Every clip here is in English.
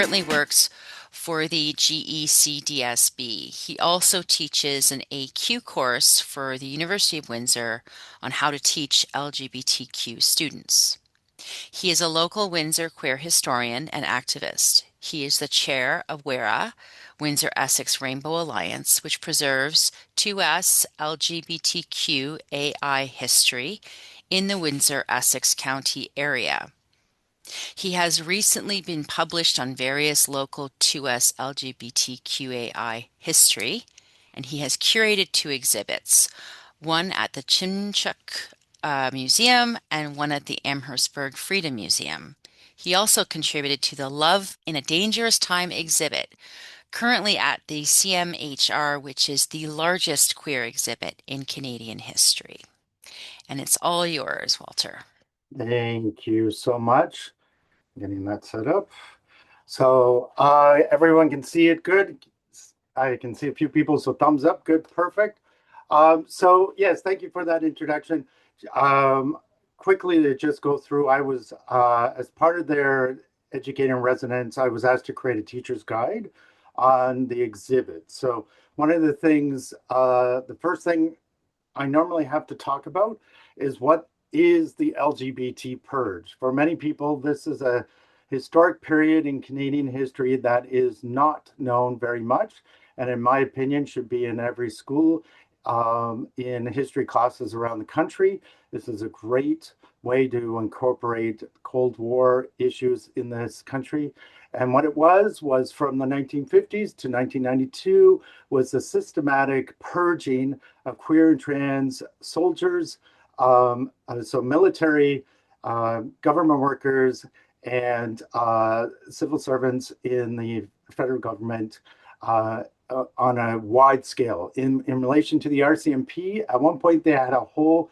currently works for the GECDSB. He also teaches an AQ course for the University of Windsor on how to teach LGBTQ students. He is a local Windsor queer historian and activist. He is the chair of WERA, Windsor Essex Rainbow Alliance, which preserves 2S LGBTQAI history in the Windsor Essex County area. He has recently been published on various local 2S LGBTQAI history, and he has curated two exhibits, one at the Chimchuk Museum and one at the Amherstburg Freedom Museum. He also contributed to the Love in a Dangerous Time exhibit, currently at the CMHR, which is the largest queer exhibit in Canadian history. And it's all yours, Walter. Thank you so much. Getting that set up. So everyone can see it good. I can see a few people, so thumbs up, good, perfect. So yes, thank you for that introduction. Quickly to just go through, I was, as part of their educating residents, I was asked to create a teacher's guide on the exhibit. So one of the things, the first thing I normally have to talk about is what is the LGBT purge. For many people, this is a historic period in Canadian history that is not known very much, and in my opinion, should be in every school in history classes around the country. This is a great way to incorporate Cold War issues in this country. And what it was from the 1950s to 1992 was the systematic purging of queer and trans soldiers, so military, government workers, and civil servants in the federal government on a wide scale. In relation to the RCMP, at one point they had a whole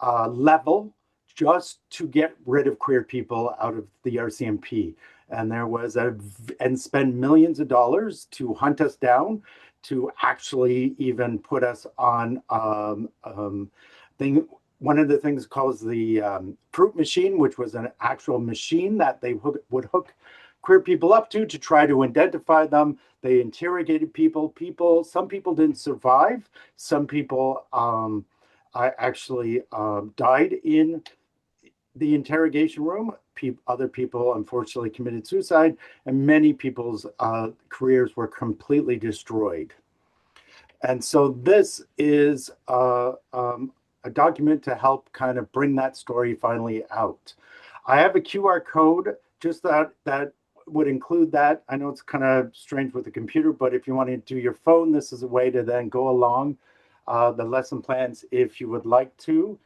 level just to get rid of queer people out of the RCMP. And there was and spend millions of dollars to hunt us down, to actually even put us on one of the things called the fruit machine, which was an actual machine that they would hook queer people up to try to identify them. They interrogated people. Some people didn't survive. Some people actually died in the interrogation room. Other people unfortunately committed suicide, and many people's careers were completely destroyed. And so this is a document to help kind of bring that story finally out. I have a QR code just that would include that. I know it's kind of strange with the computer, but if you want to do your phone, this is a way to then go along the lesson plans if you would like to.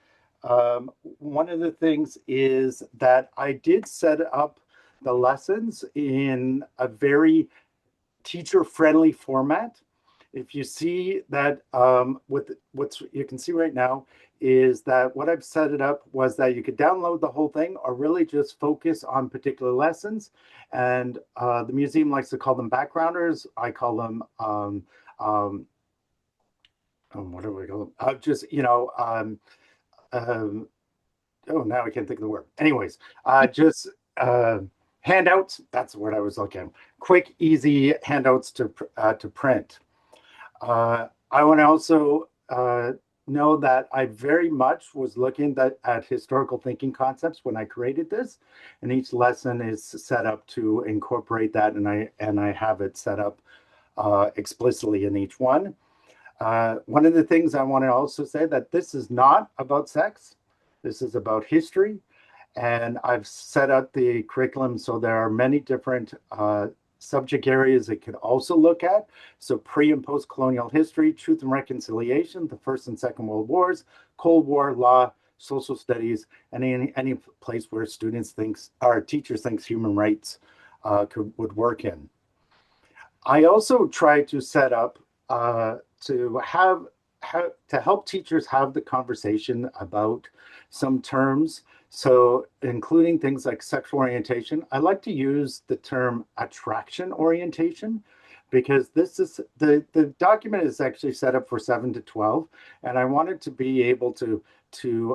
One of the things is that I did set up the lessons in a very teacher-friendly format. If you see that, with what you can see right now is that what I've set it up was that you could download the whole thing or really just focus on particular lessons. And the museum likes to call them backgrounders. I call them, what do we call them? Just, oh, now I can't think of the word. Anyways, just handouts. That's what I was looking at. Quick, easy handouts to print. I want to also know that I very much was looking at historical thinking concepts when I created this, and each lesson is set up to incorporate that, and I have it set up explicitly in each one. One of the things I want to also say that this is not about sex. This is about history, and I've set up the curriculum so there are many different subject areas it could also look at. So pre and post-colonial history, truth and reconciliation, the First and Second World Wars, Cold War, law, social studies, and any place where students or teachers think human rights would work in. I also try to set up to help teachers have the conversation about some terms. So including things like sexual orientation, I like to use the term attraction orientation because this is the document is actually set up for 7 to 12. And I wanted to be able to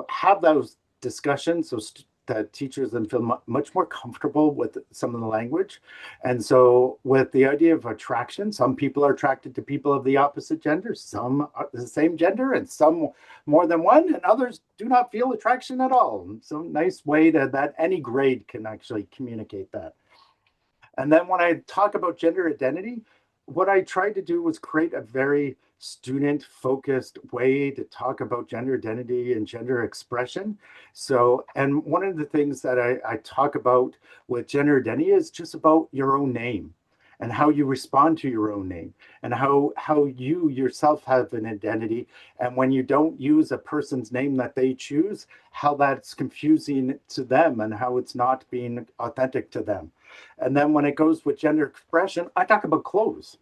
have those discussions. So that teachers then feel much more comfortable with some of the language. And so with the idea of attraction, some people are attracted to people of the opposite gender, some are the same gender, and some more than one, and others do not feel attraction at all. So nice way to that any grade can actually communicate that. And then when I talk about gender identity, what I tried to do was create a very student focused way to talk about gender identity and gender expression. So, and one of the things that I talk about with gender identity is just about your own name and how you respond to your own name and how you yourself have an identity. And when you don't use a person's name that they choose, how that's confusing to them and how it's not being authentic to them. And then when it goes with gender expression, I talk about clothes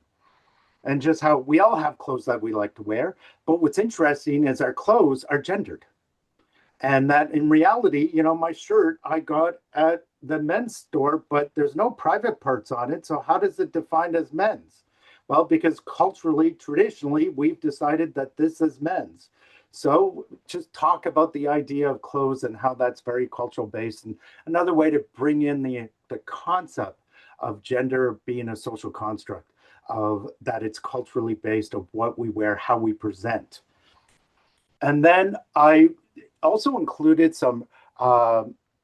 and just how we all have clothes that we like to wear. But what's interesting is our clothes are gendered. And that in reality, you know, my shirt I got at the men's store, but there's no private parts on it. So how does it define as men's? Well, because culturally, traditionally, we've decided that this is men's. So just talk about the idea of clothes and how that's very cultural based. And another way to bring in the concept of gender being a social construct, of that it's culturally based of what we wear, how we present. And then I also included some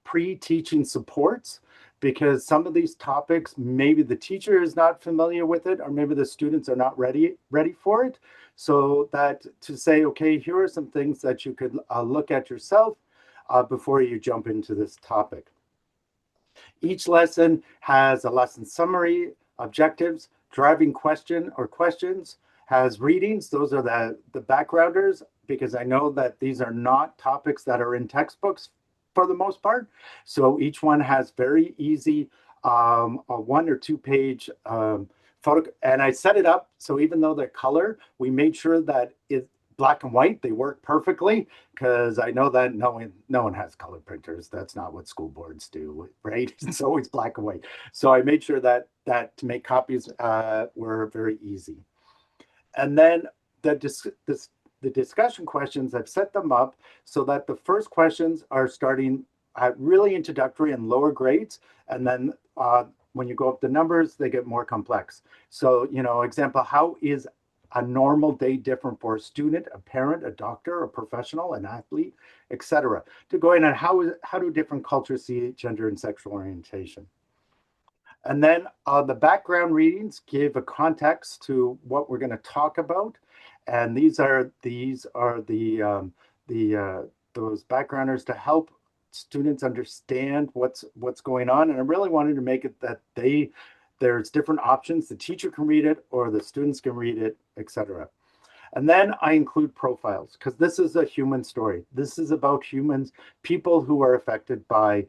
pre-teaching supports because some of these topics, maybe the teacher is not familiar with it, or maybe the students are not ready for it. So that to say, okay, here are some things that you could look at yourself before you jump into this topic. Each lesson has a lesson summary, objectives, driving question or questions, has readings. Those are the backgrounders, because I know that these are not topics that are in textbooks for the most part. So each one has very easy a 1 or 2 page photo. And I set it up so even though they're color, we made sure that it black and white, they work perfectly, because I know that no one has color printers. That's not what school boards do, right? It's always black and white. So I made sure that to make copies were very easy. And then the discussion questions, I've set them up so that the first questions are starting at really introductory and lower grades. And then when you go up the numbers, they get more complex. So, you know, example, how is a normal day different for a student, a parent, a doctor, a professional, an athlete, etc. To go in on how do different cultures see gender and sexual orientation. And then the background readings give a context to what we're going to talk about, and these are those backgrounders to help students understand what's going on. And I really wanted to make it that there's different options. The teacher can read it, or the students can read it, etc. And then I include profiles because this is a human story. This is about humans, people who are affected by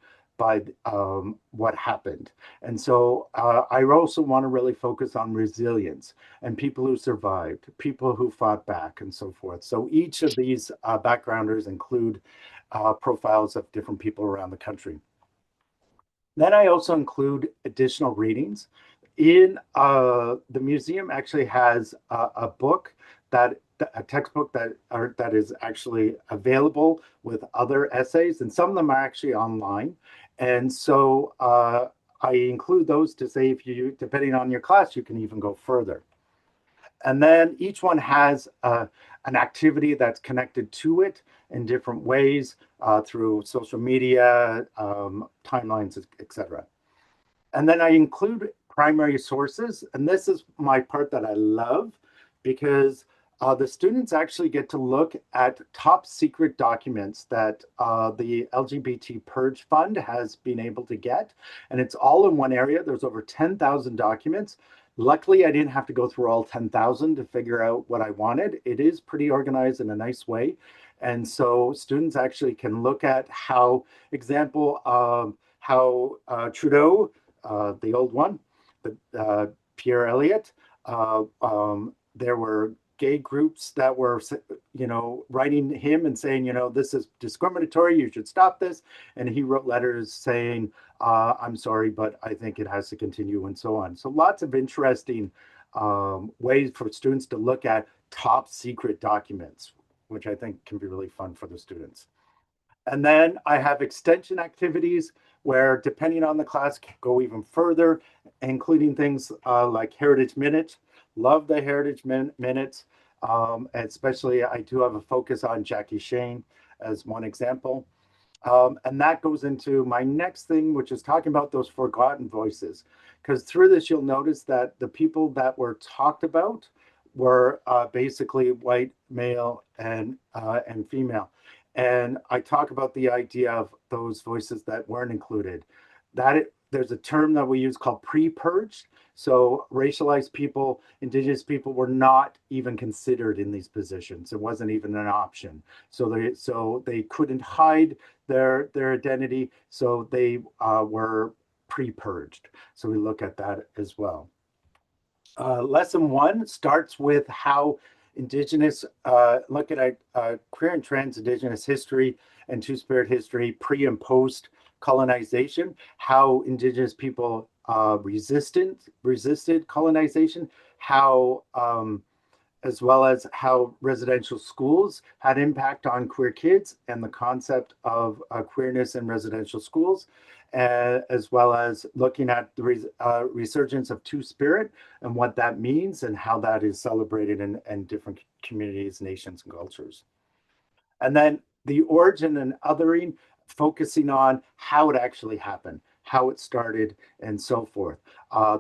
what happened. And so I also want to really focus on resilience and people who survived, people who fought back, and so forth. So each of these backgrounders include profiles of different people around the country. Then I also include additional readings. In the museum actually has a book a textbook that is actually available with other essays, and some of them are actually online. And so I include those to say if you, depending on your class, you can even go further. And then each one has an activity that's connected to it in different ways through social media, timelines, etc. And then I include primary sources. And this is my part that I love because the students actually get to look at top secret documents that the LGBT Purge Fund has been able to get. And it's all in one area. There's over 10,000 documents. Luckily, I didn't have to go through all 10,000 to figure out what I wanted. It is pretty organized in a nice way. And so students actually can look at how, example, how Trudeau, the old one, Pierre Elliott, there were gay groups that were, you know, writing him and saying, you know, this is discriminatory, you should stop this. And he wrote letters saying, I'm sorry, but I think it has to continue, and so on. So lots of interesting ways for students to look at top secret documents, which I think can be really fun for the students. And then I have extension activities where, depending on the class, can go even further, including things like Heritage Minutes. Love the Heritage Minutes. Especially, I do have a focus on Jackie Shane as one example. And that goes into my next thing, which is talking about those forgotten voices. Because through this, you'll notice that the people that were talked about were basically white, male, and female. And I talk about the idea of those voices that weren't included. There's a term that we use called pre-purge. So racialized people, indigenous people were not even considered in these positions. It wasn't even an option. So they couldn't hide their identity. So they were pre-purged. So we look at that as well. Lesson one starts with how Indigenous, looking at queer and trans Indigenous history and Two-Spirit history, pre and post colonization, how Indigenous people resisted colonization, how as well as how residential schools had impact on queer kids and the concept of queerness in residential schools, as well as looking at the resurgence of Two-Spirit and what that means and how that is celebrated in different communities, nations, and cultures. And then the origin and othering, focusing on how it actually happened, how it started, and so forth.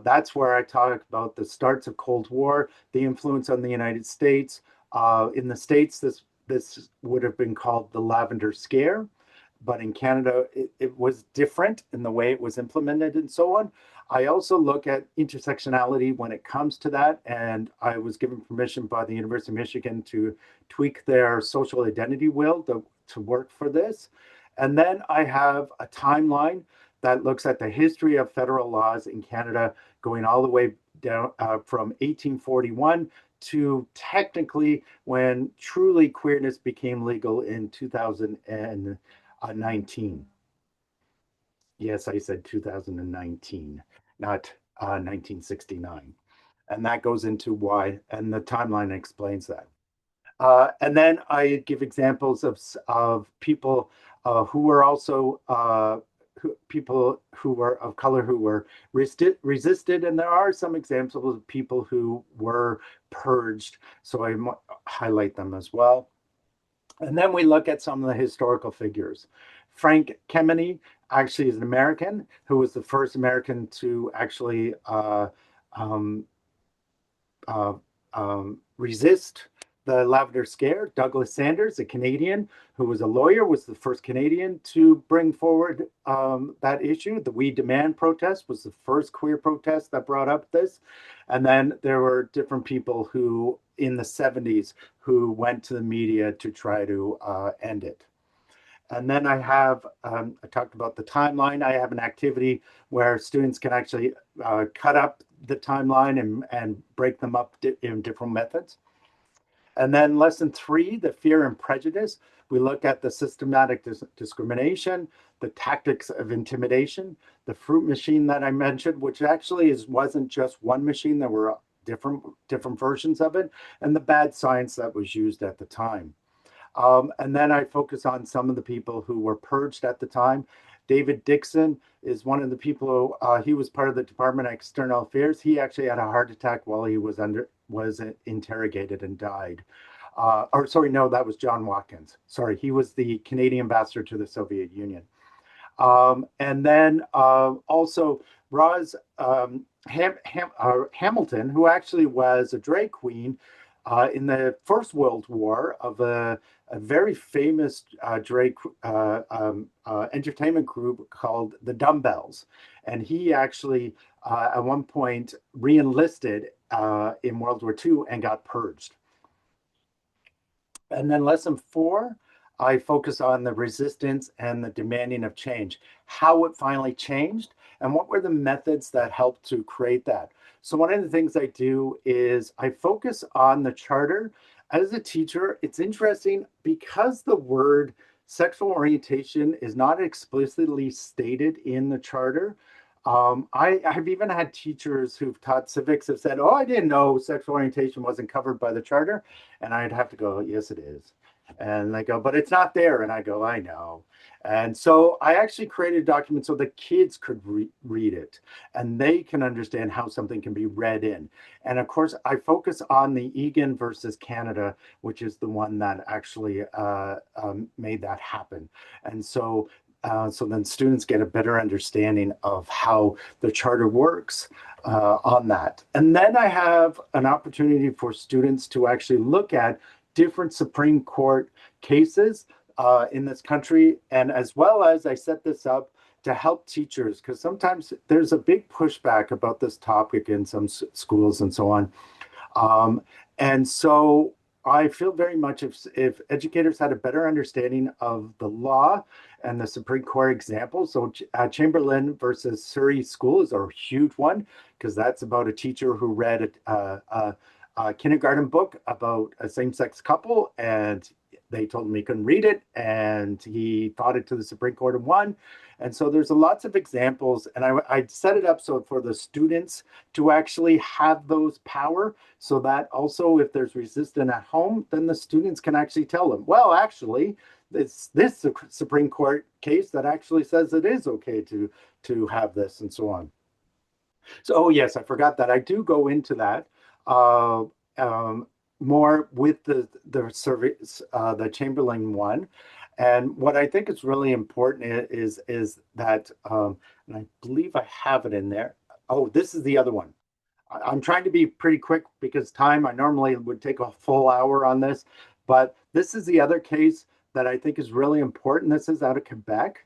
That's where I talk about the starts of Cold War, the influence on the United States. In the States, this would have been called the Lavender Scare, but in Canada, it was different in the way it was implemented and so on. I also look at intersectionality when it comes to that, and I was given permission by the University of Michigan to tweak their social identity wheel to work for this. And then I have a timeline that looks at the history of federal laws in Canada, going all the way down from 1841 to technically when truly queerness became legal in 2019. Yes, I said 2019, not 1969. And that goes into why, and the timeline explains that. And then I give examples of people who were also people who were of color who were resisted, and there are some examples of people who were purged. So I highlight them as well. And then we look at some of the historical figures. Frank Kemeny actually is an American who was the first American to actually um, uh, resist the Lavender Scare. Douglas Sanders, a Canadian who was a lawyer, was the first Canadian to bring forward that issue. The We Demand protest was the first queer protest that brought up this. And then there were different people who, in the 70s, who went to the media to try to end it. And then I talked about the timeline. I have an activity where students can actually cut up the timeline and break them up in different methods. And then lesson three, the fear and prejudice. We look at the systematic discrimination, the tactics of intimidation, the fruit machine that I mentioned, which actually wasn't just one machine. There were different versions of it, and the bad science that was used at the time. And then I focus on some of the people who were purged at the time. David Dixon is one of the people. He was part of the Department of External Affairs. He actually had a heart attack while he was interrogated and died. Or sorry, no, that was John Watkins. Sorry, he was the Canadian ambassador to the Soviet Union. And then also Roz Hamilton, who actually was a drag queen in the First World War of a very famous drag entertainment group called the Dumbbells. And he actually, at one point, re-enlisted in World War II and got purged. And then lesson four, I focus on the resistance and the demanding of change, how it finally changed, and what were the methods that helped to create that. So one of the things I do is I focus on the charter. As a teacher, it's interesting because the word sexual orientation is not explicitly stated in the charter. I've even had teachers who've taught civics have said, "Oh, I didn't know sexual orientation wasn't covered by the charter," and I'd have to go, "Yes, it is," and they go, "But it's not there," and I go, "I know." And so I actually created a document so the kids could read it and they can understand how something can be read in. And of course, I focus on the Egan versus Canada, which is the one that actually made that happen. And so then students get a better understanding of how the charter works on that. And then I have an opportunity for students to actually look at different Supreme Court cases in this country. And as well as I set this up to help teachers, because sometimes there's a big pushback about this topic in some schools and so on. Um, and so I feel very much if educators had a better understanding of the law and the Supreme Court examples. So Chamberlain versus Surrey School is a huge one because that's about a teacher who read a kindergarten book about a same-sex couple, and they told him he couldn't read it, and he fought it to the Supreme Court and won. And so there's lots of examples, and I set it up so for the students to actually have those power, so that also if there's resistance at home, then the students can actually tell them, well, actually, it's this Supreme Court case that actually says it is okay to have this and so on. So, oh yes, I forgot that I do go into that uh, more with the service, the Chamberlain one. And what I think is really important is that, and I believe I have it in there. Oh, this is the other one. I'm trying to be pretty quick because time, I normally would take a full hour on this, but this is the other case that I think is really important. This is out of Quebec.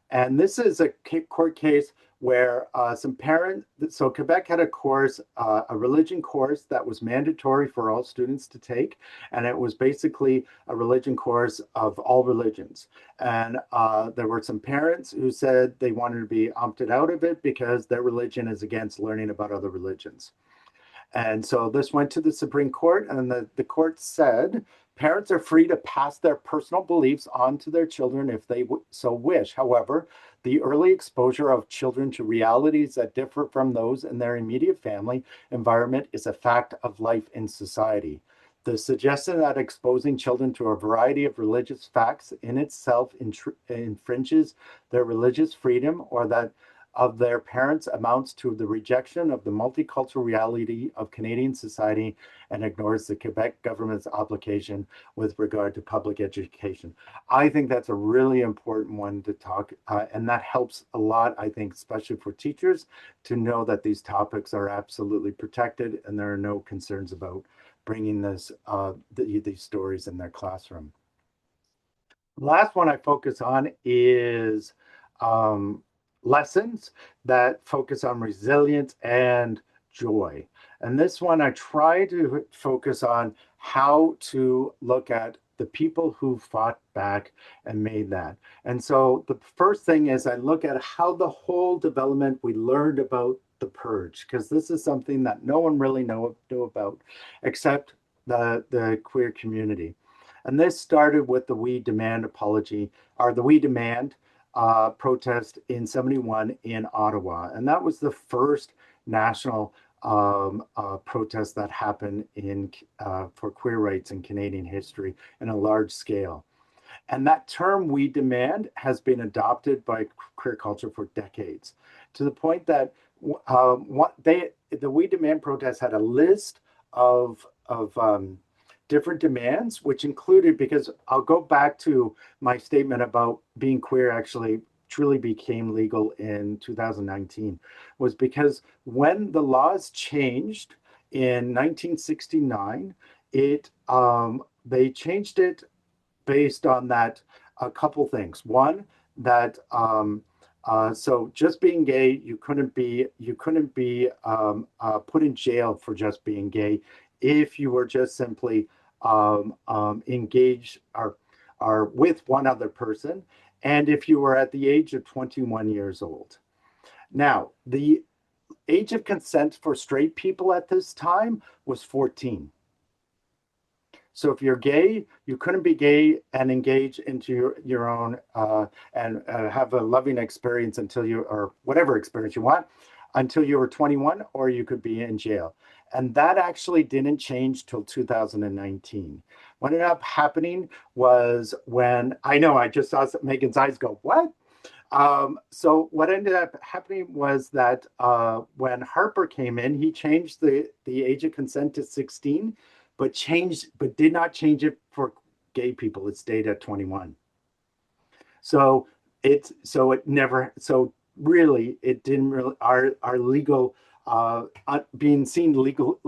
And this is a court case where some parents, so Quebec had a course, a religion course that was mandatory for all students to take. And it was basically a religion course of all religions. And there were some parents who said they wanted to be opted out of it because their religion is against learning about other religions. And so this went to the Supreme Court, and the court said parents are free to pass their personal beliefs on to their children if they so wish. However, the early exposure of children to realities that differ from those in their immediate family environment is a fact of life in society. The suggestion that exposing children to a variety of religious facts in itself infringes their religious freedom or that of their parents amounts to the rejection of the multicultural reality of Canadian society and ignores the Quebec government's obligation with regard to public education. I think that's a really important one to talk, and that helps a lot, I think, especially for teachers, to know that these topics are absolutely protected and there are no concerns about bringing these stories in their classroom. The last one I focus on is um, lessons that focus on resilience and joy. And this one, I try to focus on how to look at the people who fought back and made that. And so the first thing is I look at how the whole development we learned about the purge, because this is something that no one really knew about except the queer community. And this started with the We Demand apology, or the We Demand protest in 71 in Ottawa. And that was the first national protest that happened for queer rights in Canadian history in a large scale. And that term "we demand" has been adopted by queer culture for decades, to the point that the "we demand" protest had a list of different demands, which included, because I'll go back to my statement about being queer actually truly became legal in 2019, was because when the laws changed in 1969, they changed it based on that a couple things. One, that so just being gay, you couldn't be put in jail for just being gay if you were just simply engaged or with one other person, and if you were at the age of 21 years old. Now, the age of consent for straight people at this time was 14. So if you're gay, you couldn't be gay and engage into your own and have a loving experience until you, or whatever experience you want, until you were 21, or you could be in jail. And that actually didn't change till 2019. What ended up happening was when, I know I just saw Megan's eyes go, what? So what ended up happening was that when Harper came in, he changed the age of consent to 16, but did not change it for gay people. It stayed at 21. So it never, so really it didn't really, our legal being seen legal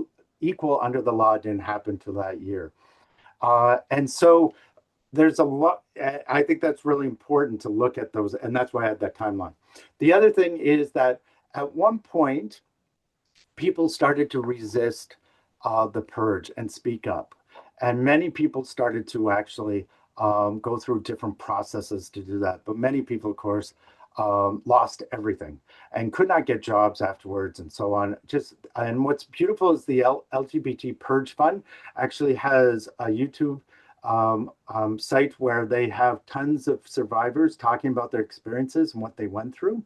equal under the law didn't happen till that year. And so there's a lot. I think that's really important to look at those, and that's why I had that timeline. The other thing is that at one point, people started to resist the purge and speak up, and many people started to actually go through different processes to do that. But many people, of course, lost everything and could not get jobs afterwards, and so on. Just and what's beautiful is the LGBT Purge Fund actually has a YouTube site where they have tons of survivors talking about their experiences and what they went through.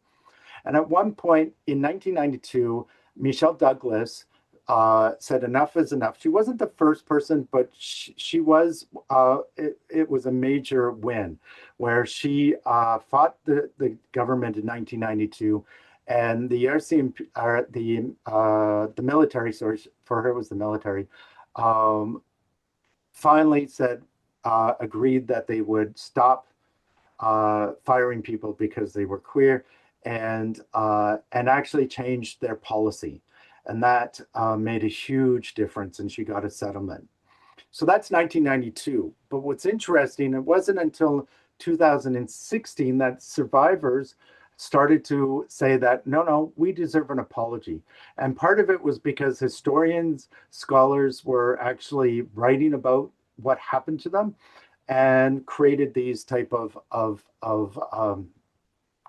And at one point in 1992, Michelle Douglas said enough is enough. She wasn't the first person, but she was, it was a major win where she fought the government in 1992. And the RCMP, the military, sorry, for her was the military, um, finally said, agreed that they would stop firing people because they were queer, and actually changed their policy, and that made a huge difference. And she got a settlement. So that's 1992. But what's interesting, it wasn't until 2016 that survivors started to say that no, no, we deserve an apology. And part of it was because historians, scholars were actually writing about what happened to them and created these type of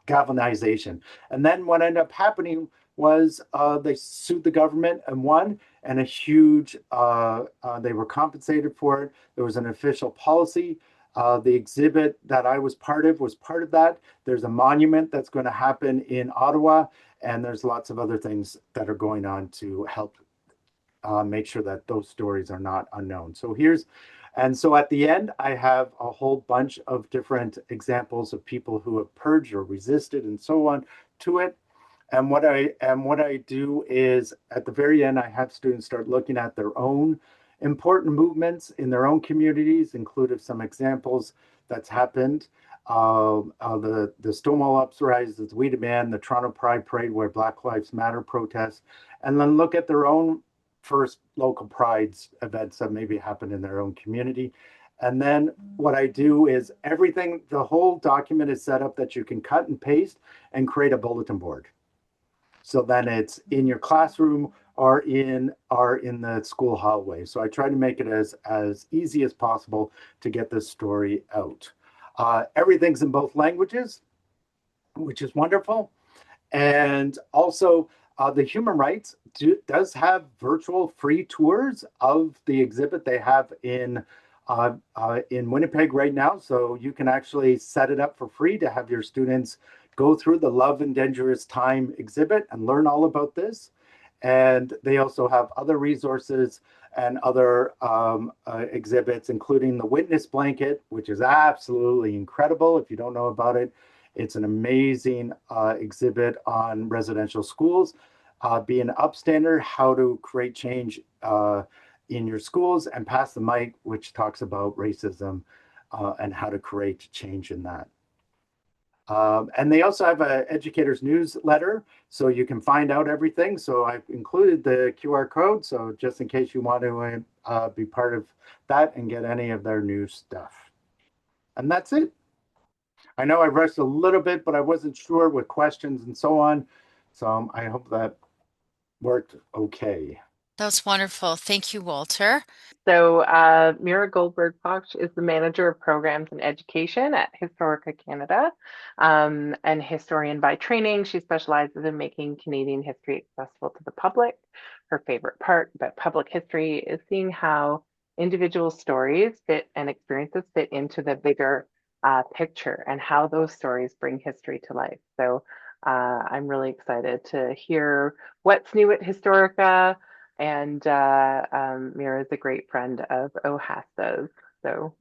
galvanization. And then what ended up happening was they sued the government and won, and a huge, they were compensated for it. There was an official policy. The exhibit that I was part of was part of that. There's a monument that's going to happen in Ottawa, and there's lots of other things that are going on to help make sure that those stories are not unknown. And so at the end, I have a whole bunch of different examples of people who have purged or resisted and so on to it. And what I do is at the very end, I have students start looking at their own important movements in their own communities, including some examples that's happened. The Stonewall Uprising, the We Demand, the Toronto Pride Parade, where Black Lives Matter protests, and then look at their own first local prides events that maybe happen in their own community. And then what I do is everything, the whole document is set up that you can cut and paste and create a bulletin board. So then it's in your classroom or in the school hallway. So I try to make it as easy as possible to get this story out. Everything's in both languages, which is wonderful. And also, the Human Rights does have virtual free tours of the exhibit they have in Winnipeg right now. So you can actually set it up for free to have your students go through the Love and Dangerous Time exhibit and learn all about this. And they also have other resources and other exhibits, including the Witness Blanket, which is absolutely incredible. If you don't know about it, it's an amazing exhibit on residential schools, be an upstander, how to create change in your schools, and Pass the Mic, which talks about racism and how to create change in that. And they also have an educator's newsletter, so you can find out everything. So I've included the QR code, so just in case you want to be part of that and get any of their new stuff. And that's it. I know I rushed a little bit, but I wasn't sure with questions and so on. So I hope that worked okay. That was wonderful. Thank you, Walter. So, Mira Goldberg-Poch is the Manager of Programs and Education at Historica Canada, and historian by training. She specializes in making Canadian history accessible to the public. Her favorite part about public history is seeing how individual stories fit and experiences fit into the bigger picture and how those stories bring history to life. So I'm really excited to hear what's new at Historica. And Mira is a great friend of OHASA's. So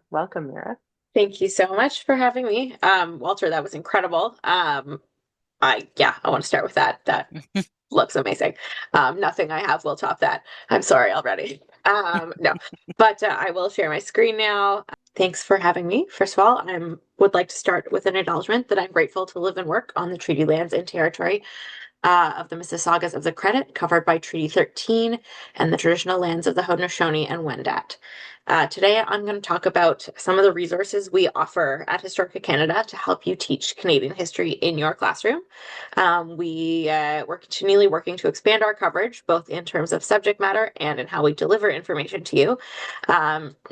welcome, Mira. Thank you so much for having me. Walter, that was incredible. I want to start with that. That looks amazing. Nothing I have will top that. I'm sorry already. No, but I will share my screen now. Thanks for having me. First of all, I would like to start with an acknowledgement that I'm grateful to live and work on the treaty lands and territory of the Mississaugas of the Credit, covered by Treaty 13, and the traditional lands of the Haudenosaunee and Wendat. Today, I'm going to talk about some of the resources we offer at Historica Canada to help you teach Canadian history in your classroom. We're continually working to expand our coverage, both in terms of subject matter and in how we deliver information to you.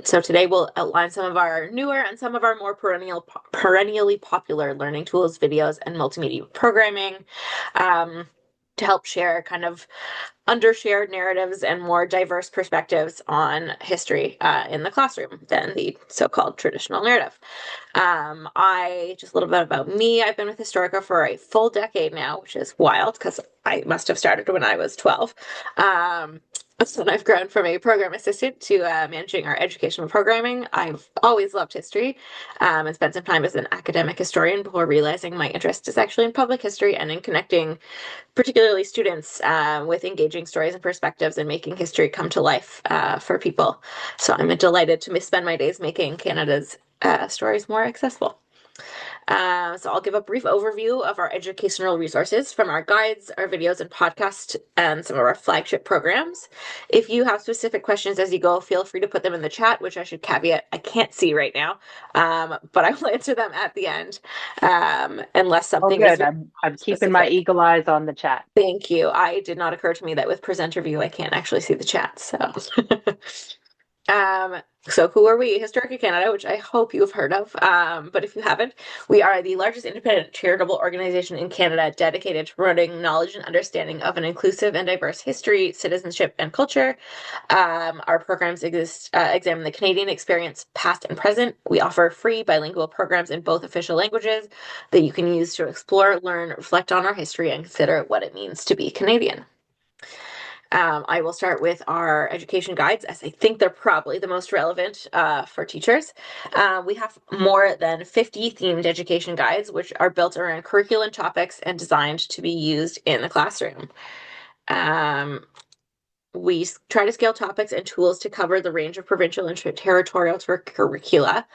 So today, we'll outline some of our newer and some of our more perennially popular learning tools, videos, and multimedia programming. To help share kind of undershared narratives and more diverse perspectives on history in the classroom than the so-called traditional narrative. Just a little bit about me. I've been with Historica for a full decade now, which is wild because I must have started when I was 12. So I've grown from a program assistant to managing our educational programming. I've always loved history and spent some time as an academic historian before realizing my interest is actually in public history and in connecting particularly students with engaging stories and perspectives and making history come to life for people. So I'm delighted to spend my days making Canada's stories more accessible. So I'll give a brief overview of our educational resources from our guides, our videos and podcasts, and some of our flagship programs. If you have specific questions as you go, feel free to put them in the chat, which I should caveat I can't see right now, but I will answer them at the end, unless something is very I'm keeping my specific. eagle eyes on the chat. Thank you. It did not occur to me that with presenter view, I can't actually see the chat. So, so who are we? Historica Canada, which I hope you've heard of. But if you haven't, we are the largest independent charitable organization in Canada dedicated to promoting knowledge and understanding of an inclusive and diverse history, citizenship, and culture. Our programs examine the Canadian experience, past and present. We offer free bilingual programs in both official languages that you can use to explore, learn, reflect on our history, and consider what it means to be Canadian. I will start with our education guides, as I think they're probably the most relevant for teachers. We have more than 50 themed education guides, which are built around curriculum topics and designed to be used in the classroom. We try to scale topics and tools to cover the range of provincial and territorial curricula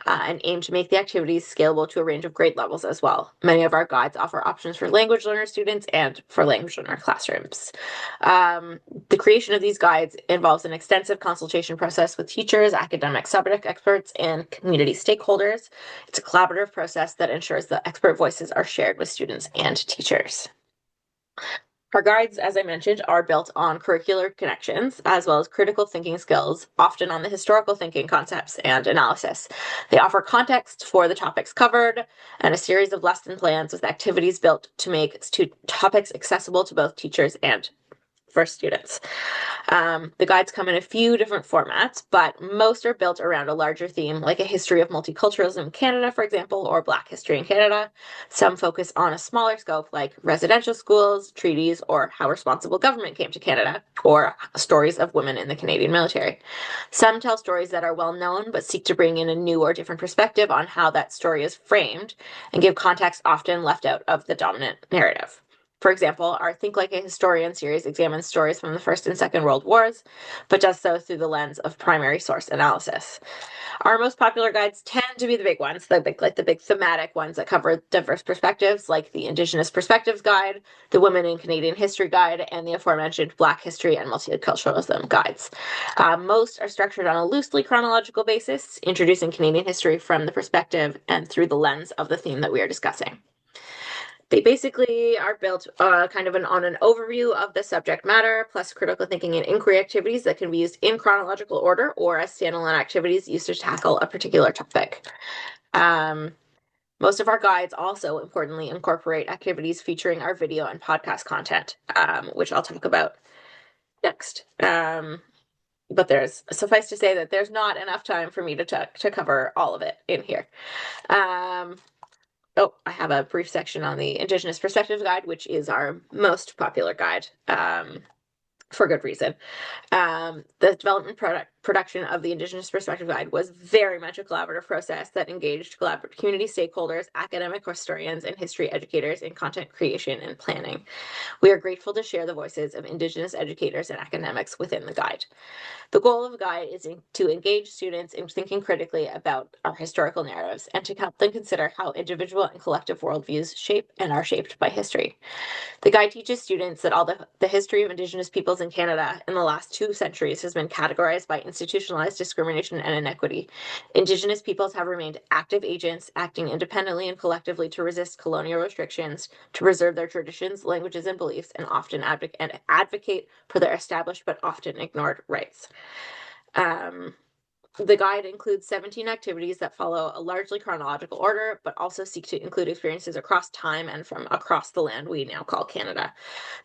and aim to make the activities scalable to a range of grade levels as well. Many of our guides offer options for language learner students and for language learner classrooms. The creation of these guides involves an extensive consultation process with teachers, academic subject experts, and community stakeholders. It's a collaborative process that ensures that expert voices are shared with students and teachers. Our guides, as I mentioned, are built on curricular connections as well as critical thinking skills, often on the historical thinking concepts and analysis. They offer context for the topics covered and a series of lesson plans with activities built to make topics accessible to both teachers and for students. The guides come in a few different formats, but most are built around a larger theme, like a history of multiculturalism in Canada, for example, or Black history in Canada. Some focus on a smaller scope, like residential schools, treaties, or how responsible government came to Canada, or stories of women in the Canadian military. Some tell stories that are well known, but seek to bring in a new or different perspective on how that story is framed and give context often left out of the dominant narrative. For example, our Think Like a Historian series examines stories from the First and Second World Wars, but does so through the lens of primary source analysis. Our most popular guides tend to be the big ones, the big thematic ones that cover diverse perspectives, like the Indigenous Perspectives Guide, the Women in Canadian History Guide, and the aforementioned Black History and Multiculturalism guides. Most are structured on a loosely chronological basis, introducing Canadian history from the perspective and through the lens of the theme that we are discussing. They basically are built on an overview of the subject matter, plus critical thinking and inquiry activities that can be used in chronological order or as standalone activities used to tackle a particular topic. Most of our guides also, importantly, incorporate activities featuring our video and podcast content, which I'll talk about next. but there's, suffice to say that there's not enough time for me to cover all of it in here. Oh, I have a brief section on the Indigenous Perspectives Guide, which is our most popular guide, for good reason. The development production of the Indigenous Perspective Guide was very much a collaborative process that engaged community stakeholders, academic historians, and history educators in content creation and planning. We are grateful to share the voices of Indigenous educators and academics within the guide. The goal of the guide is to engage students in thinking critically about our historical narratives and to help them consider how individual and collective worldviews shape and are shaped by history. The guide teaches students that all the history of Indigenous peoples in Canada in the last 2 centuries has been categorized by institutionalized discrimination and inequity. Indigenous peoples have remained active agents, acting independently and collectively to resist colonial restrictions, to preserve their traditions, languages, and beliefs, and often advocate for their established but often ignored rights. The guide includes 17 activities that follow a largely chronological order, but also seek to include experiences across time and from across the land we now call Canada.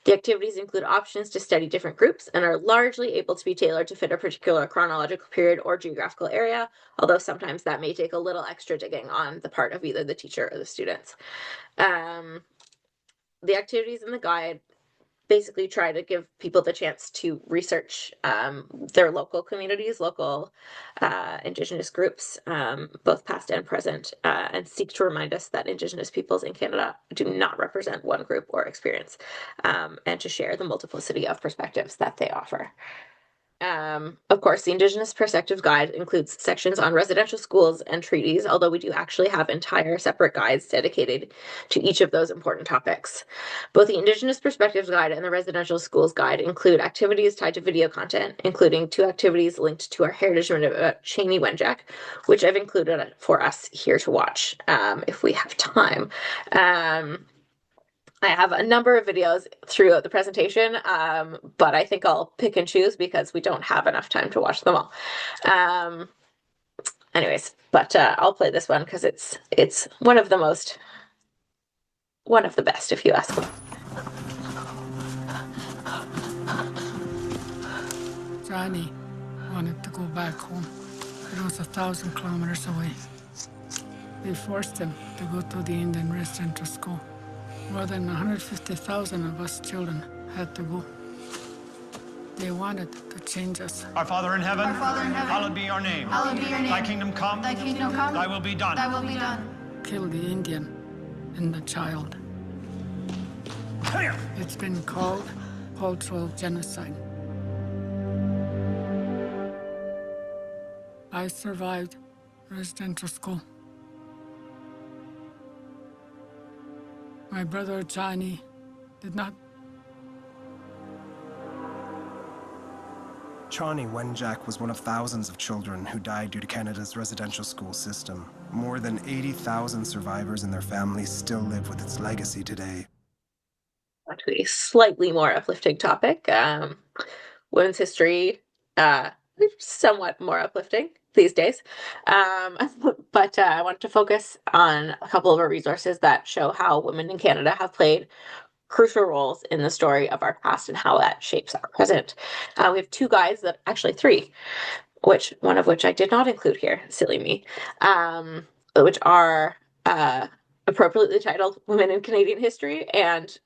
The activities include options to study different groups and are largely able to be tailored to fit a particular chronological period or geographical area, although sometimes that may take a little extra digging on the part of either the teacher or the students. The activities in the guide basically try to give people the chance to research their local communities, local Indigenous groups, both past and present, and seek to remind us that Indigenous peoples in Canada do not represent one group or experience, and to share the multiplicity of perspectives that they offer. Of course, the Indigenous Perspectives Guide includes sections on residential schools and treaties, although we do actually have entire separate guides dedicated to each of those important topics. Both the Indigenous Perspectives Guide and the Residential Schools Guide include activities tied to video content, including 2 activities linked to our heritage about Cheney Wenjack, which I've included for us here to watch if we have time. I have a number of videos throughout the presentation, but I think I'll pick and choose because we don't have enough time to watch them all. Anyways, but I'll play this one because it's one of the best, if you ask me. Johnny wanted to go back home. It was 1,000 kilometers away. They forced him to go to the Indian residential school. More than 150,000 of us children had to go. They wanted to change us. Our Father in heaven, hallowed be your name. Hallowed be your name. Thy kingdom come, Thy kingdom come, thy will be done. thy will be done. Kill the Indian and the child. It's been called cultural genocide. I survived residential school. My brother Johnny did not. Cheney Wenjack was one of thousands of children who died due to Canada's residential school system. More than 80,000 survivors and their families still live with its legacy today. To a slightly more uplifting topic, women's history, somewhat more uplifting these days. But I want to focus on a couple of our resources that show how women in Canada have played crucial roles in the story of our past and how that shapes our present. We have 2 guides, that actually 3, one of which I did not include here, silly me, which are appropriately titled Women in Canadian History and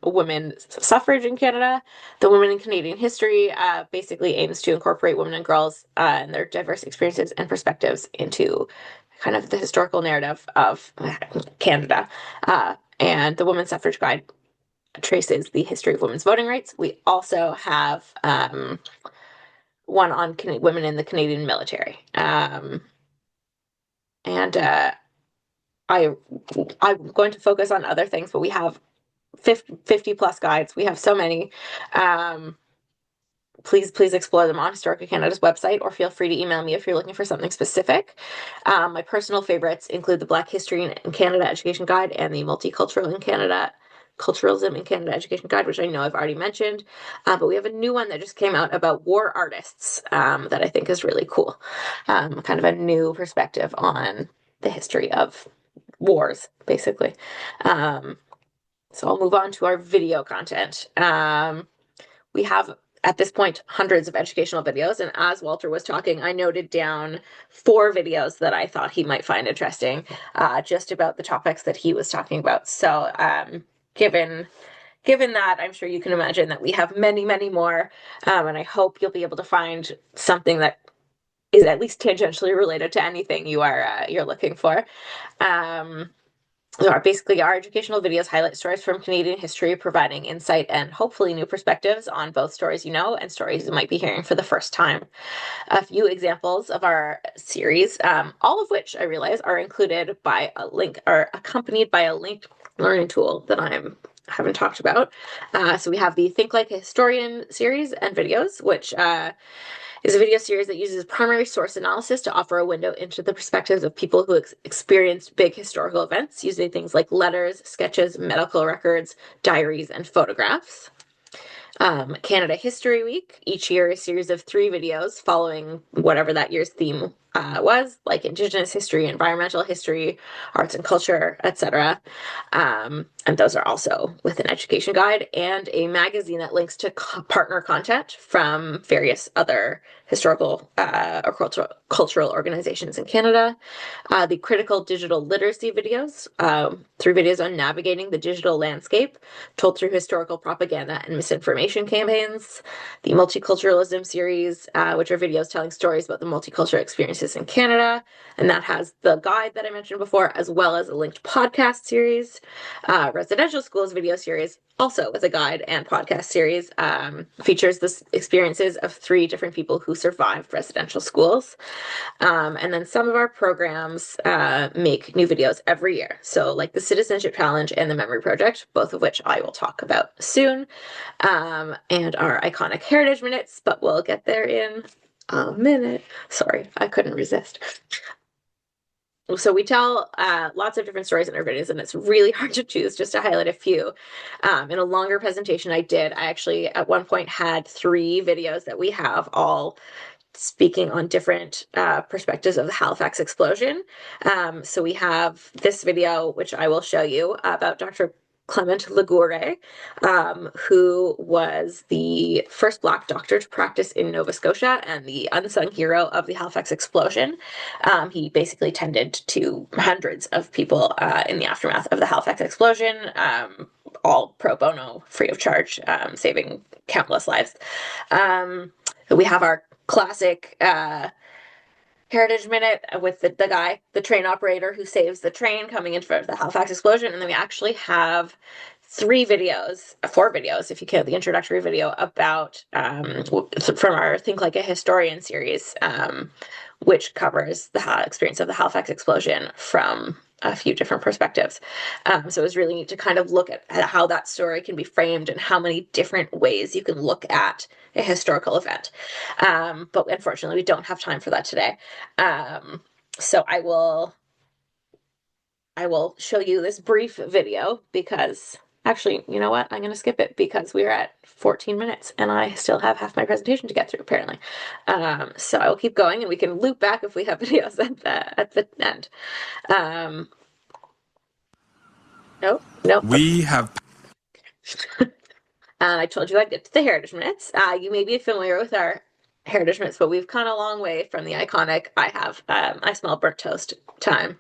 Women's Suffrage in Canada. The Women in Canadian History basically aims to incorporate women and girls and their diverse experiences and perspectives into kind of the historical narrative of Canada. And the Women's Suffrage Guide traces the history of women's voting rights. We also have one on women in the Canadian military. And I'm going to focus on other things, but we have 50 plus guides. We have so many. Please explore them on Historica Canada's website, or feel free to email me if you're looking for something specific. My personal favorites include the Black History in Canada Education Guide and the Multiculturalism in Canada Education Guide, which I know I've already mentioned. But we have a new one that just came out about war artists that I think is really cool. Kind of a new perspective on the history of wars, basically. So I'll move on to our video content. We have at this point, hundreds of educational videos. And as Walter was talking, I noted down 4 videos that I thought he might find interesting, just about the topics that he was talking about. So given that, I'm sure you can imagine that we have many, many more. And I hope you'll be able to find something that is at least tangentially related to anything you're looking for. Basically, our educational videos highlight stories from Canadian history, providing insight and hopefully new perspectives on both stories you know and stories you might be hearing for the first time. A few examples of our series, all of which I realize are included by a link or accompanied by a linked learning tool that I haven't talked about. So we have the Think Like a Historian series and videos, which is a video series that uses primary source analysis to offer a window into the perspectives of people who experienced big historical events using things like letters, sketches, medical records, diaries, and photographs. Canada History Week, each year a series of 3 videos following whatever that year's theme was, like Indigenous history, environmental history, arts and culture, etc. And those are also with an education guide and a magazine that links to partner content from various other historical or cultural organizations in Canada. The critical digital literacy videos, 3 videos on navigating the digital landscape, told through historical propaganda and misinformation campaigns. The multiculturalism series, which are videos telling stories about the multicultural experiences in Canada, and that has the guide that I mentioned before, as well as a linked podcast series. Residential schools video series, also with a guide and podcast series, features the experiences of 3 different people who survived residential schools. And then some of our programs make new videos every year. So like the Citizenship Challenge and the Memory Project, both of which I will talk about soon. And our iconic heritage minutes, but we'll get there in a minute. Sorry, I couldn't resist. So we tell lots of different stories in our videos, and it's really hard to choose, just to highlight a few. In a longer presentation I actually at one point had 3 videos that we have all speaking on different perspectives of the Halifax explosion. So we have this video, which I will show you, about Dr. Clement Lagoure, who was the first Black doctor to practice in Nova Scotia and the unsung hero of the Halifax explosion. He basically tended to hundreds of people in the aftermath of the Halifax explosion, all pro bono, free of charge, saving countless lives. We have our classic Heritage Minute with the guy, the train operator who saves the train coming in for the Halifax explosion. And then we actually have 4 videos, if you count the introductory video, about from our Think Like a Historian series, which covers the experience of the Halifax explosion from a few different perspectives. So it was really neat to kind of look at how that story can be framed and how many different ways you can look at a historical event. But unfortunately, we don't have time for that today. So I will show you this brief video because actually, you know what? I'm going to skip it because we're at 14 minutes and I still have half my presentation to get through, apparently. So I will keep going and we can loop back if we have videos at the end. Nope. We have I told you I'd get to the Heritage Minutes. You may be familiar with our Heritage Minutes, but we've come a long way from the iconic I smell burnt toast time.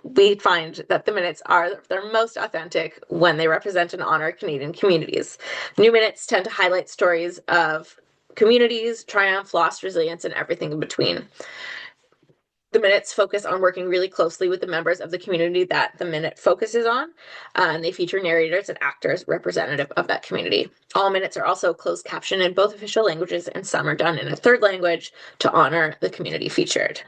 We find that the minutes are their most authentic when they represent and honor Canadian communities. New minutes tend to highlight stories of communities, triumph, loss, resilience, and everything in between. The minutes focus on working really closely with the members of the community that the minute focuses on, and they feature narrators and actors representative of that community. All minutes are also closed captioned in both official languages, and some are done in a 3rd language to honor the community featured.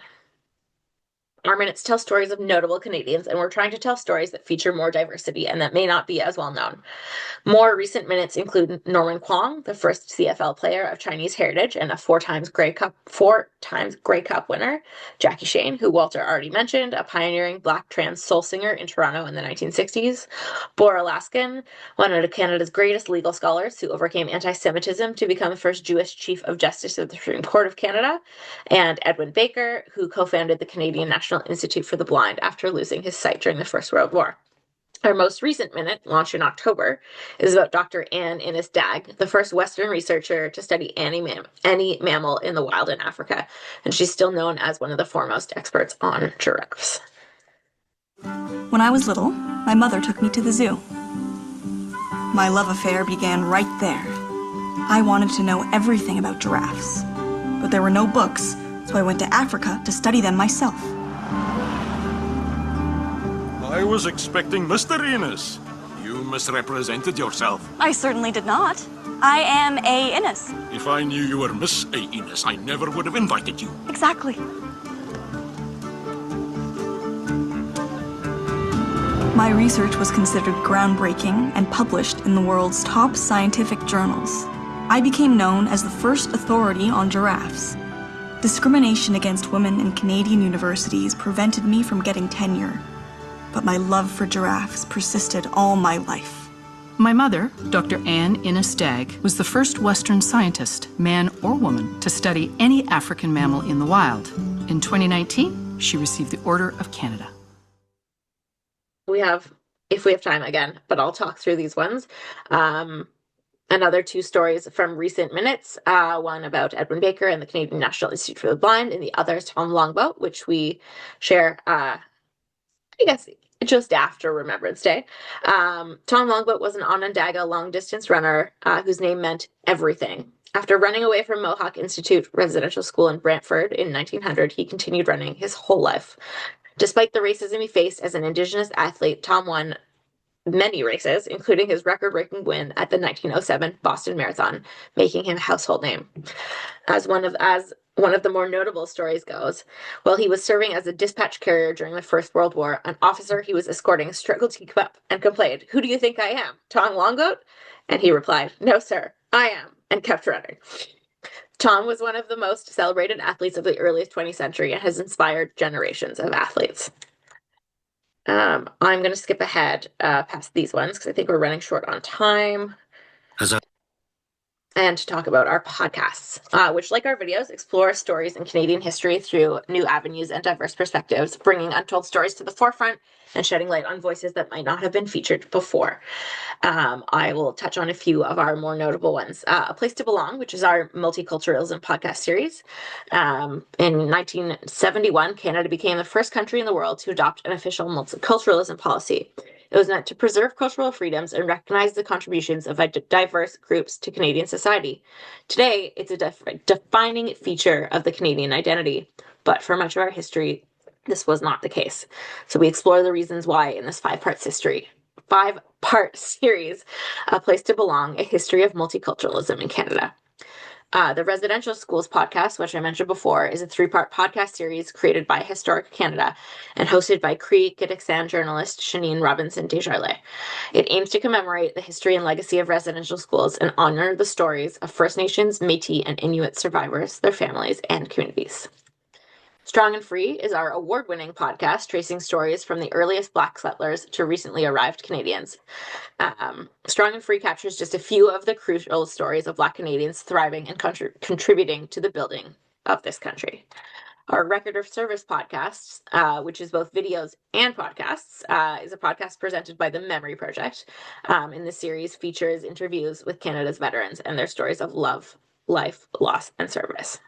Our minutes tell stories of notable Canadians, and we're trying to tell stories that feature more diversity and that may not be as well known. More recent minutes include Norman Kwong, the first CFL player of Chinese heritage and a 4 times Grey Cup winner, Jackie Shane, who Walter already mentioned, a pioneering Black trans soul singer in Toronto in the 1960s, Bora Laskin, one of Canada's greatest legal scholars who overcame anti-Semitism to become the first Jewish Chief of Justice of the Supreme Court of Canada, and Edwin Baker, who co-founded the Canadian National Institute for the Blind after losing his sight during the First World War. Our most recent minute, launched in October, is about Dr. Anne Innes Dagg, the first Western researcher to study any mammal in the wild in Africa, and she's still known as one of the foremost experts on giraffes. When I was little, my mother took me to the zoo. My love affair began right there. I wanted to know everything about giraffes, but there were no books, so I went to Africa to study them myself. I was expecting Mr. Innes. You misrepresented yourself. I certainly did not. I am A. Innes. If I knew you were Miss A. Innes, I never would have invited you. Exactly. My research was considered groundbreaking and published in the world's top scientific journals. I became known as the first authority on giraffes. Discrimination against women in Canadian universities prevented me from getting tenure, but my love for giraffes persisted all my life. My mother, Dr. Anne Innes Dagg, was the first Western scientist, man or woman, to study any African mammal in the wild. In 2019, she received the Order of Canada. We have, if we have time again, but I'll talk through these ones. Another two stories from recent minutes, one about Edwin Baker and the Canadian National Institute for the Blind, and the other is Tom Longboat, which we share, I guess, just after Remembrance Day. Tom Longboat was an Onondaga long-distance runner whose name meant everything. After running away from Mohawk Institute Residential School in Brantford in 1900, he continued running his whole life. Despite the racism he faced as an Indigenous athlete, Tom won many races, including his record-breaking win at the 1907 Boston Marathon, making him a household name. As one of the more notable stories goes, while he was serving as a dispatch carrier during the First World War, an officer he was escorting struggled to keep up and complained, "Who do you think I am, Tom Longboat?" And he replied, "No, sir, I am," and kept running. Tom was one of the most celebrated athletes of the earliest 20th century and has inspired generations of athletes. I'm going to skip ahead past these ones because I think we're running short on time. And to talk about our podcasts, which, like our videos, explore stories in Canadian history through new avenues and diverse perspectives, bringing untold stories to the forefront and shedding light on voices that might not have been featured before. I will touch on a few of our more notable ones. A Place to Belong, which is our multiculturalism podcast series. In 1971, Canada became the first country in the world to adopt an official multiculturalism policy. It was meant to preserve cultural freedoms and recognize the contributions of diverse groups to Canadian society. Today, it's a defining feature of the Canadian identity, but for much of our history, this was not the case. So we explore the reasons why in this five-part series, A Place to Belong, A History of Multiculturalism in Canada. The Residential Schools podcast, which I mentioned before, is a three-part podcast series created by Historica Canada and hosted by Cree Kitiksan journalist Shanine Robinson Desjardins. It aims to commemorate the history and legacy of residential schools and honor the stories of First Nations, Métis, and Inuit survivors, their families, and communities. Strong and Free is our award-winning podcast tracing stories from the earliest Black settlers to recently arrived Canadians. Strong and Free captures just a few of the crucial stories of Black Canadians thriving and contributing to the building of this country. Our Record of Service podcasts, which is both videos and podcasts, is a podcast presented by the Memory Project. In this series features interviews with Canada's veterans and their stories of love, life, loss, and service.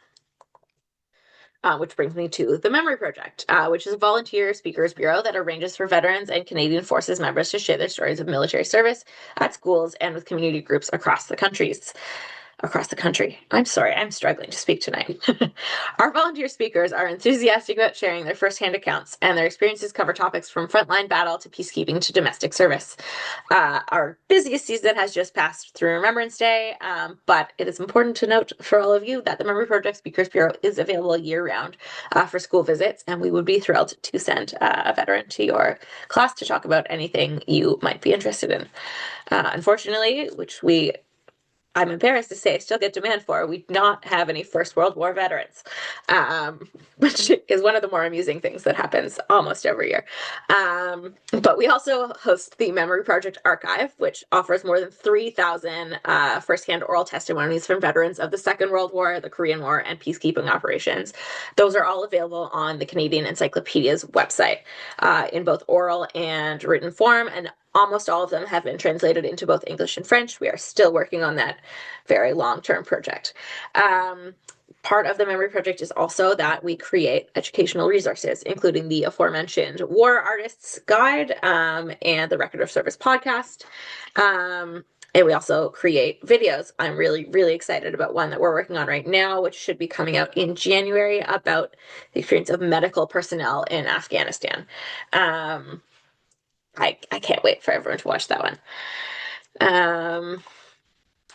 Which brings me to the Memory Project, which is a volunteer speakers bureau that arranges for veterans and Canadian Forces members to share their stories of military service at schools and with community groups across the country. I'm sorry, I'm struggling to speak tonight. Our volunteer speakers are enthusiastic about sharing their firsthand accounts, and their experiences cover topics from frontline battle to peacekeeping to domestic service. Our busiest season has just passed through Remembrance Day, but it is important to note for all of you that the Memory Project Speakers Bureau is available year-round for school visits, and we would be thrilled to send a veteran to your class to talk about anything you might be interested in. Unfortunately, I'm embarrassed to say I still get demand for, we do not have any First World War veterans, which is one of the more amusing things that happens almost every year. But we also host the Memory Project Archive, which offers more than 3,000 firsthand oral testimonies from veterans of the Second World War, the Korean War, and peacekeeping operations. Those are all available on the Canadian Encyclopedia's website in both oral and written form, and Almost all of them have been translated into both English and French. We are still working on that very long-term project. Part of the memory project is also that we create educational resources, including the aforementioned War Artists Guide and the Record of Service podcast. And we also create videos. I'm really, really excited about one that we're working on right now, which should be coming out in January, about the experience of medical personnel in Afghanistan. I can't wait for everyone to watch that one.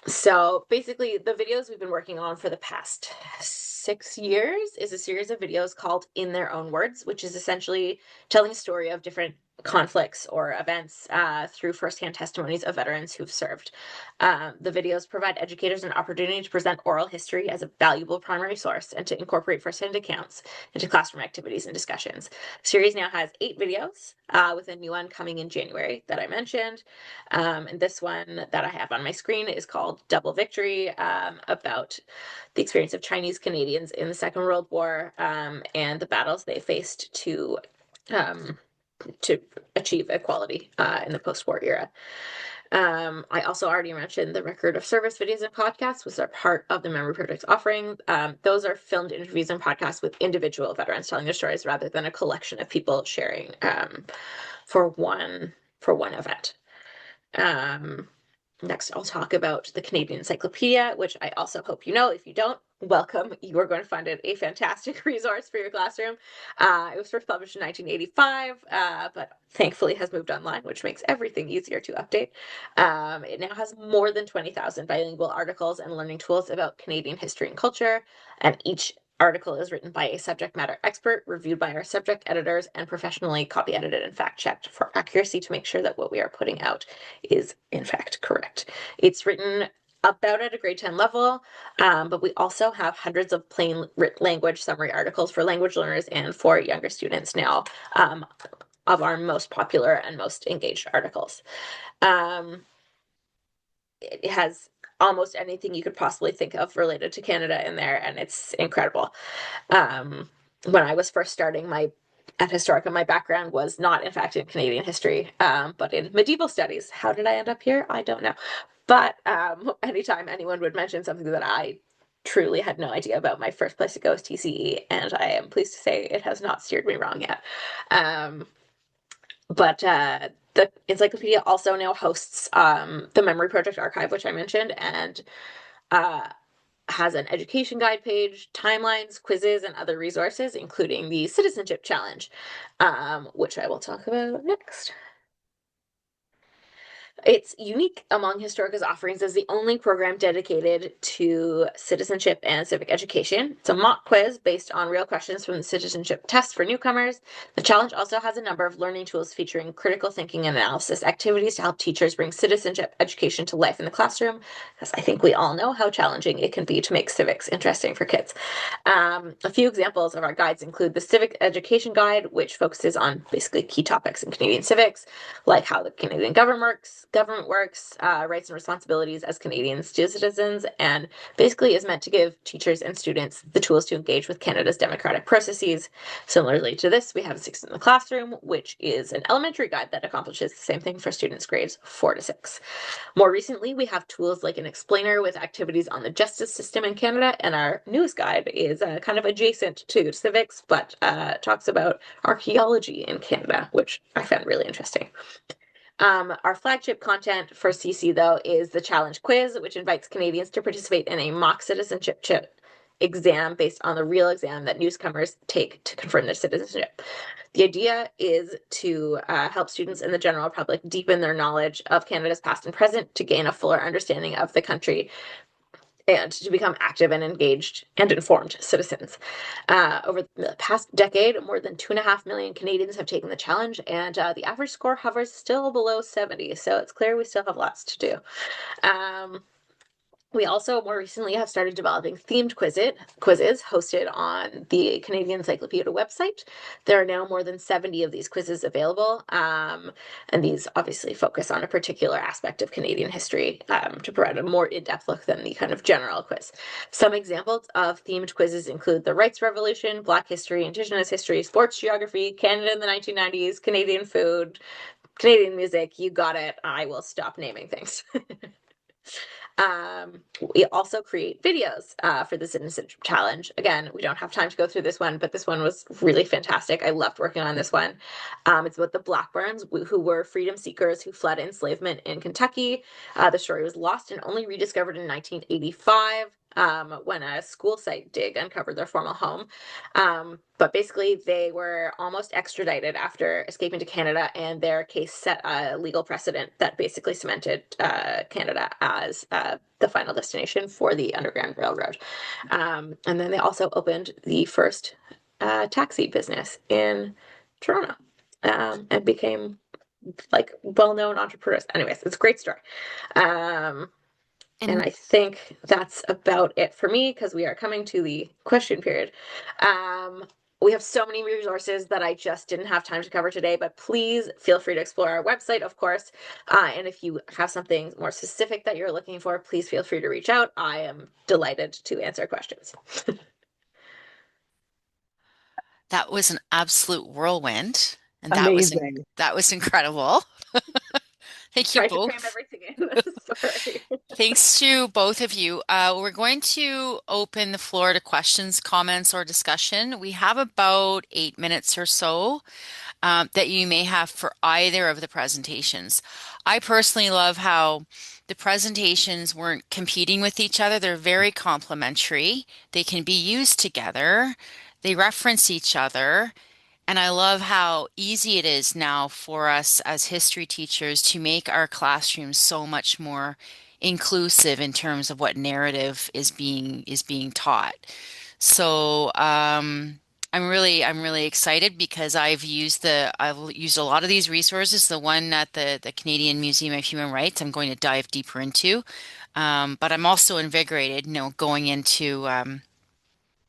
So basically, the videos we've been working on for the past 6 years is a series of videos called In Their Own Words, which is essentially telling a story of different conflicts or events through firsthand testimonies of veterans who've served. The videos provide educators an opportunity to present oral history as a valuable primary source and to incorporate firsthand accounts into classroom activities and discussions. The series now has 8 videos, with a new one coming in January that I mentioned. And this one that I have on my screen is called Double Victory, about the experience of Chinese Canadians in the Second World War and the battles they faced to achieve equality in the post-war era. I also already mentioned the Record of Service videos and podcasts, which are part of the Memory Project's offering. Those are filmed interviews and podcasts with individual veterans telling their stories rather than a collection of people sharing for one event. Next, I'll talk about the Canadian Encyclopedia, which I also hope you know. If you don't, welcome. You are going to find it a fantastic resource for your classroom. It was first published in 1985, but thankfully has moved online, which makes everything easier to update. It now has more than 20,000 bilingual articles and learning tools about Canadian history and culture, and each article is written by a subject matter expert, reviewed by our subject editors, and professionally copy edited and fact checked for accuracy to make sure that what we are putting out is in fact correct. It's written about at a grade 10 level, but we also have hundreds of plain language summary articles for language learners and for younger students now, of our most popular and most engaged articles. It has almost anything you could possibly think of related to Canada in there, and it's incredible. When I was first starting at Historica, my background was not, in fact, in Canadian history, but in medieval studies. How did I end up here? I don't know. But anytime anyone would mention something that I truly had no idea about, my first place to go is TCE, and I am pleased to say it has not steered me wrong yet. But the encyclopedia also now hosts the Memory Project archive, which I mentioned, and has an education guide page, timelines, quizzes, and other resources, including the Citizenship Challenge, which I will talk about next. It's unique among Historica's offerings as the only program dedicated to citizenship and civic education. It's a mock quiz based on real questions from the citizenship test for newcomers. The challenge also has a number of learning tools featuring critical thinking and analysis activities to help teachers bring citizenship education to life in the classroom, because I think we all know how challenging it can be to make civics interesting for kids. A few examples of our guides include the Civic Education Guide, which focuses on basically key topics in Canadian civics, like how the Canadian government works, rights and responsibilities as Canadian citizens, and basically is meant to give teachers and students the tools to engage with Canada's democratic processes. Similarly to this, we have 6 in the Classroom, which is an elementary guide that accomplishes the same thing for students grades 4 to 6. More recently, we have tools like an explainer with activities on the justice system in Canada, and our newest guide is kind of adjacent to civics, but talks about archaeology in Canada, which I found really interesting. Our flagship content for CC, though, is the challenge quiz, which invites Canadians to participate in a mock citizenship exam based on the real exam that newcomers take to confirm their citizenship. The idea is to help students and the general public deepen their knowledge of Canada's past and present to gain a fuller understanding of the country and to become active and engaged and informed citizens. Over the past decade, more than 2.5 million Canadians have taken the challenge, and the average score hovers still below 70, so it's clear we still have lots to do. We also more recently have started developing themed quizzes hosted on the Canadian Encyclopedia website. There are now more than 70 of these quizzes available, and these obviously focus on a particular aspect of Canadian history to provide a more in-depth look than the kind of general quiz. Some examples of themed quizzes include the Rights Revolution, Black history, Indigenous history, sports geography, Canada in the 1990s, Canadian food, Canadian music, you got it. I will stop naming things. We also create videos for the Citizenship Challenge. Again, we don't have time to go through this one, but this one was really fantastic. I loved working on this one. It's about the Blackburns, who were freedom seekers who fled enslavement in Kentucky. The story was lost and only rediscovered in 1985. When a school site dig uncovered their former home. But basically, they were almost extradited after escaping to Canada, and their case set a legal precedent that basically cemented Canada as the final destination for the Underground Railroad. And then they also opened the first taxi business in Toronto and became like well-known entrepreneurs. Anyways, it's a great story. And I think that's about it for me because we are coming to the question period. We have so many resources that I just didn't have time to cover today, but please feel free to explore our website, of course. And if you have something more specific that you're looking for, please feel free to reach out. I am delighted to answer questions. That was an absolute whirlwind, and Amazing. that was incredible. Thank you Tried to both. cram everything in. Sorry. Thanks to both of you. We're going to open the floor to questions, comments, or discussion. We have about 8 minutes or so that you may have for either of the presentations. I personally love how the presentations weren't competing with each other. They're very complementary. They can be used together. They reference each other. And I love how easy it is now for us as history teachers to make our classrooms so much more inclusive in terms of what narrative is being taught. So I'm really excited because I've used a lot of these resources. The one at the Canadian Museum of Human Rights, I'm going to dive deeper into. But I'm also invigorated, going into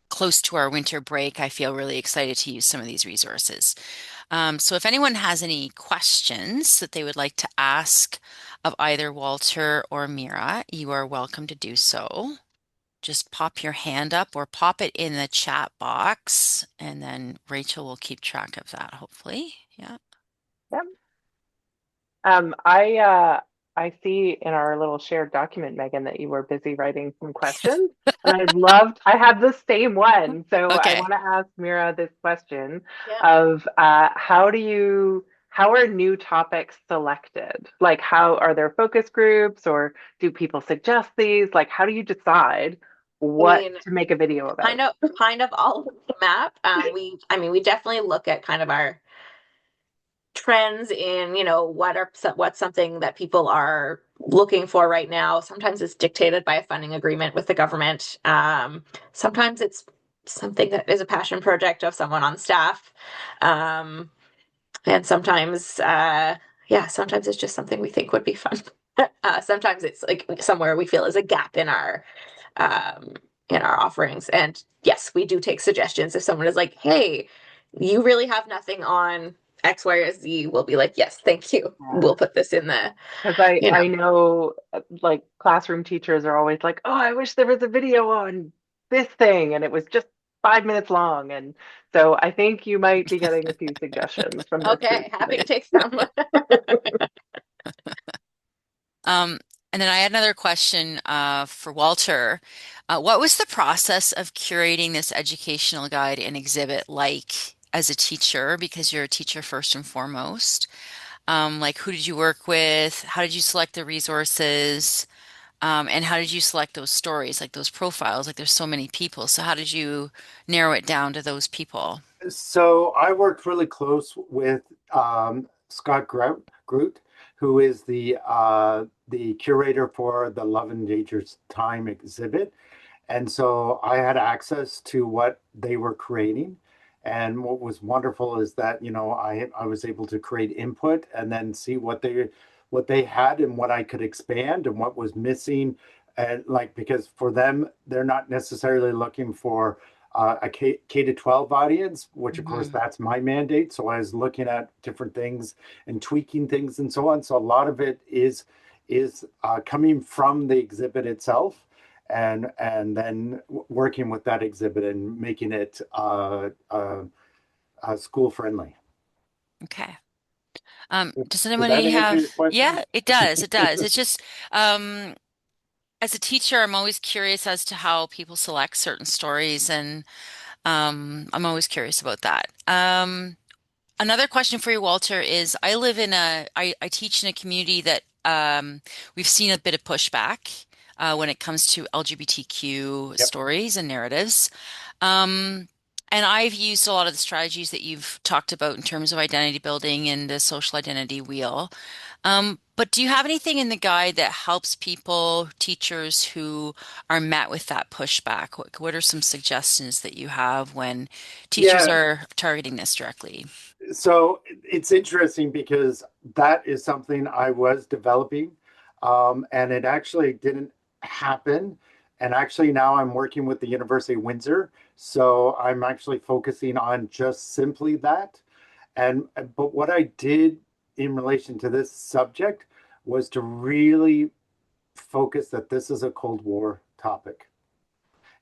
close to our winter break. I feel really excited to use some of these resources. So if anyone has any questions that they would like to ask of either Walter or Mira, you are welcome to do so. Just pop your hand up or pop it in the chat box, and then Rachel will keep track of that, hopefully. Yeah. Yep. I see in our little shared document, Megan, that you were busy writing some questions, and I have the same one. So I Okay. want to ask Mira this question Yeah. of how are new topics selected? Like, how are there focus groups, or do people suggest these? Like, how do you decide what to make a video about? Kind of all over the map. We definitely look at kind of our trends in, what's something that people are looking for right now. Sometimes it's dictated by a funding agreement with the government. Sometimes it's something that is a passion project of someone on staff. And sometimes, sometimes it's just something we think would be fun. Sometimes it's like somewhere we feel is a gap in our offerings. And yes, we do take suggestions. If someone is like, hey, you really have nothing on X, Y, or Z, we'll be like, yes, thank you. We'll put this in the, Because I know like classroom teachers are always like, oh, I wish there was a video on this thing and it was just 5 minutes long. And so I think you might be getting a few suggestions from this okay, group happy to today. take some. And then I had another question for Walter. What was the process of curating this educational guide and exhibit like as a teacher? Because you're a teacher first and foremost. Like, who did you work with? How did you select the resources? And how did you select those stories, like those profiles? Like, there's so many people. So how did you narrow it down to those people? So I worked really close with Scott Groot, who is the curator for the Love and Nature's Time exhibit. And so I had access to what they were creating. And what was wonderful is that, I was able to create input and then see what they had and what I could expand and what was missing. And because for them, they're not necessarily looking for a K to 12 audience, which of course that's my mandate. So I was looking at different things and tweaking things and so on. So a lot of it is coming from the exhibit itself, and then working with that exhibit and making it school friendly. Okay. Does Does that anybody answer have? your question? Yeah, it does. It does. It's just, as a teacher, I'm always curious as to how people select certain stories, and I'm always curious about that. Another question for you, Walter, is I teach in a community that we've seen a bit of pushback when it comes to LGBTQ Yep. stories and narratives. Um, and I've used a lot of the strategies that you've talked about in terms of identity building and the social identity wheel. But do you have anything in the guide that helps people, teachers who are met with that pushback? What are some suggestions that you have when teachers Yeah. are targeting this directly? So it's interesting because that is something I was developing, and it actually didn't happen. And actually, now I'm working with the University of Windsor, so I'm actually focusing on just simply that. And but what I did in relation to this subject was to really focus that this is a Cold War topic.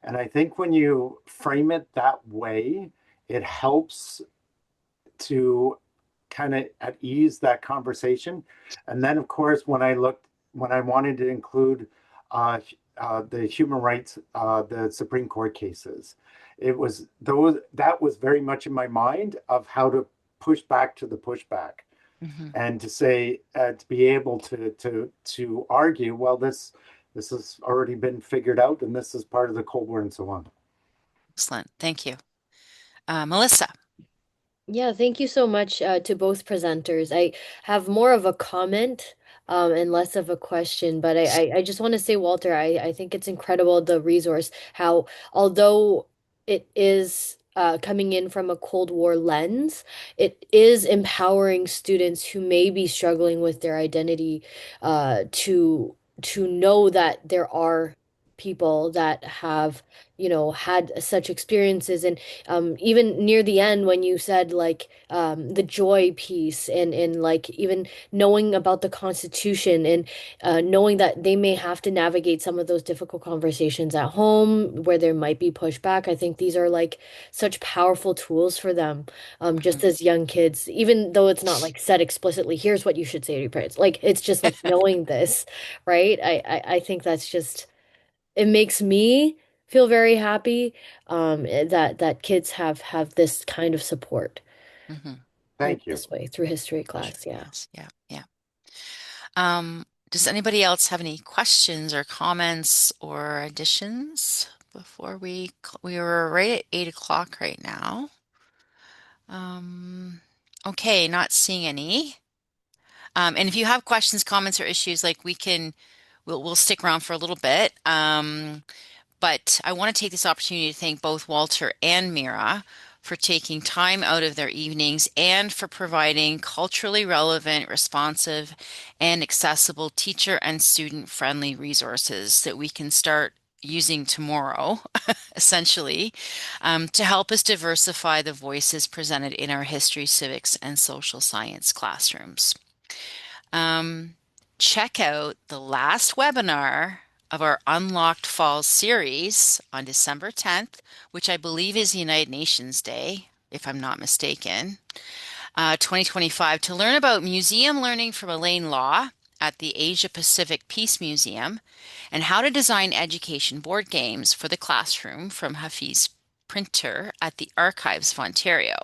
And I think when you frame it that way, it helps to kind of at ease that conversation. And then, of course, when I wanted to include uh, the human rights, the Supreme Court cases, it was those that was very much in my mind of how to push back to the pushback, Hmm. and to say to be able to argue, well, this has already been figured out, and this is part of the Cold War, and so on. Excellent. Thank you. Melissa. Yeah, thank you so much to both presenters. I have more of a comment and less of a question, but I just want to say, Walter, I think it's incredible the resource, how although it is coming in from a Cold War lens, it is empowering students who may be struggling with their identity to know that there are people that have, had such experiences. And even near the end when you said like the joy piece and like even knowing about the Constitution and knowing that they may have to navigate some of those difficult conversations at home where there might be pushback. I think these are like such powerful tools for them, just as young kids, even though it's not like said explicitly, here's what you should say to your parents. Like it's just like knowing this, right? I think that's just, it makes me feel very happy that kids have this kind of support Hmm. in Thank you. this way through history Sure. class. Yeah. Yes. Yeah. Yeah. Does anybody else have any questions or comments or additions before we were right at 8 o'clock right now? Um, okay, not seeing any. And if you have questions, comments, or issues, like we'll stick around for a little bit. But I want to take this opportunity to thank both Walter and Mira for taking time out of their evenings and for providing culturally relevant, responsive, and accessible teacher and student-friendly resources that we can start using tomorrow, essentially, to help us diversify the voices presented in our history, civics, and social science classrooms. Check out the last webinar of our Unlocked Falls series on December 10th, which I believe is the United Nations Day, if I'm not mistaken, 2025, to learn about museum learning from Elaine Law at the Asia Pacific Peace Museum and how to design education board games for the classroom from Hafiz Printer at the Archives of Ontario.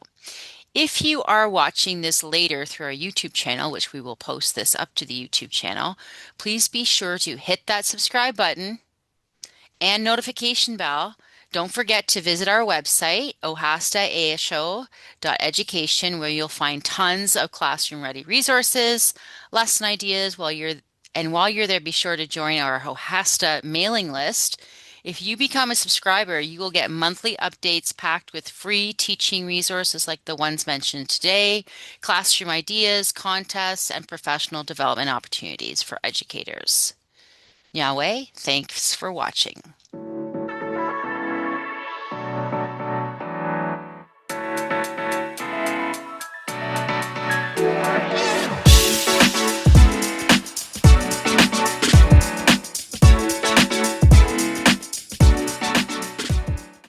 If you are watching this later through our YouTube channel, which we will post this up to the YouTube channel, please be sure to hit that subscribe button and notification bell. Don't forget to visit our website, ohasta.asho.education, where you'll find tons of classroom-ready resources, lesson ideas. While you're there, be sure to join our OHASTA mailing list. If you become a subscriber, you will get monthly updates packed with free teaching resources like the ones mentioned today, classroom ideas, contests, and professional development opportunities for educators. Yahweh, thanks for watching.